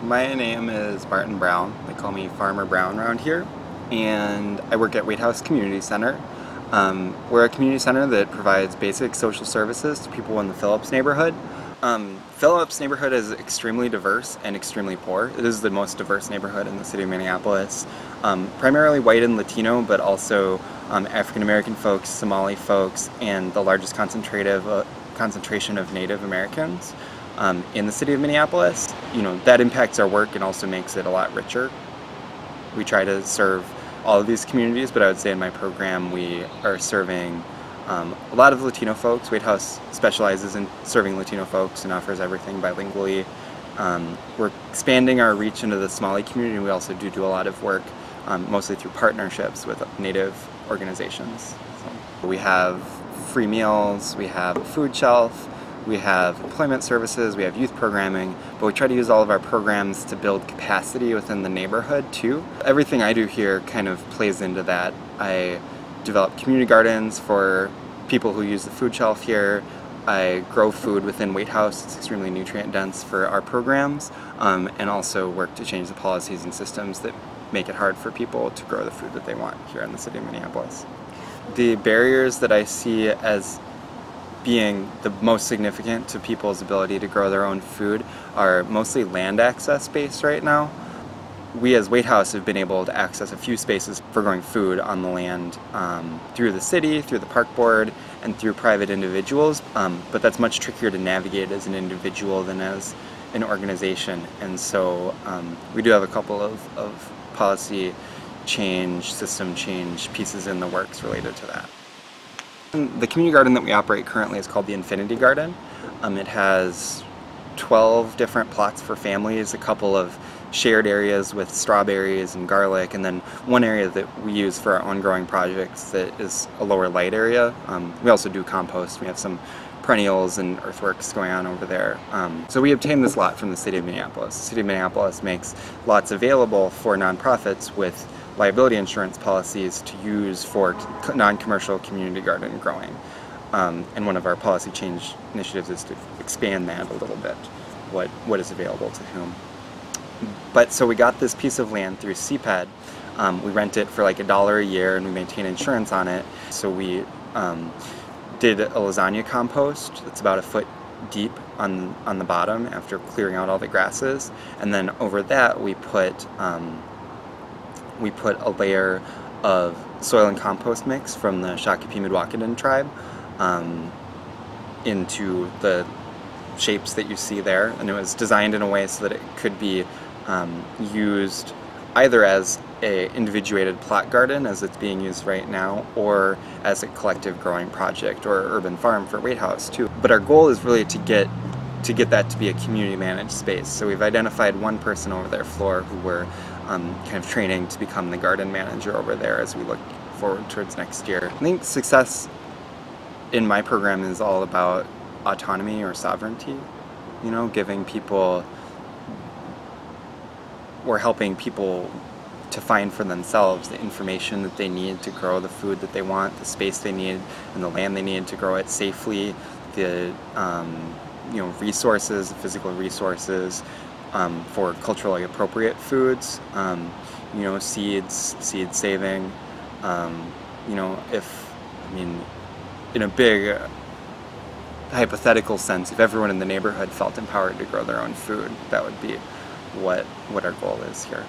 My name is Barton Brown. They call me Farmer Brown around here, and I work at Waite Community Center. We're a community center that provides basic social services to people in the Phillips neighborhood. Phillips neighborhood is extremely diverse and extremely poor. It is the most diverse neighborhood in the city of Minneapolis. Primarily white and Latino, but also African American folks, Somali folks, and the largest concentration of Native Americans in the city of Minneapolis. You know, that impacts our work and also makes it a lot richer. We try to serve all of these communities, but I would say in my program we are serving a lot of Latino folks. Waite House specializes in serving Latino folks and offers everything bilingually. We're expanding our reach into the Somali community. We also do a lot of work, mostly through partnerships with Native organizations. So we have free meals, we have a food shelf, we have employment services, we have youth programming, but we try to use all of our programs to build capacity within the neighborhood too. Everything I do here kind of plays into that. I develop community gardens for people who use the food shelf here. I grow food within Waite House. It's extremely nutrient dense for our programs, and also work to change the policies and systems that make it hard for people to grow the food that they want here in the city of Minneapolis. The barriers that I see as being the most significant to people's ability to grow their own food are mostly land access based right now. We as Waite House have been able to access a few spaces for growing food on the land through the city, through the park board, and through private individuals, but that's much trickier to navigate as an individual than as an organization. And so we do have a couple of policy change, system change pieces in the works related to that. The community garden that we operate currently is called the Infinity Garden. It has 12 different plots for families, a couple of shared areas with strawberries and garlic, and then one area that we use for our own growing projects that is a lower light area. We also do compost. We have some perennials and earthworks going on over there. So we obtained this lot from the city of Minneapolis. The city of Minneapolis makes lots available for nonprofits with liability insurance policies to use for non-commercial community garden growing. And one of our policy change initiatives is to expand that a little bit, what is available to whom. But so we got this piece of land through CPED. We rent it for like $1 a year and we maintain insurance on it. So we did a lasagna compost that's about 1 foot deep on the bottom after clearing out all the grasses. And then over that we put a layer of soil and compost mix from the Shakopee Midwakaton tribe into the shapes that you see there, and it was designed in a way so that it could be used either as a individuated plot garden as it's being used right now, or as a collective growing project or urban farm for Waite House too. But our goal is really to get that to be a community managed space. So we've identified one person over their floor who we're kind of training to become the garden manager over there as we look forward towards next year. I think success in my program is all about autonomy or sovereignty, you know, giving people or helping people to find for themselves the information that they need to grow the food that they want, the space they need, and the land they need to grow it safely, the resources, the physical resources for culturally appropriate foods, seeds, seed saving. In a big hypothetical sense, if everyone in the neighborhood felt empowered to grow their own food, that would be what our goal is here.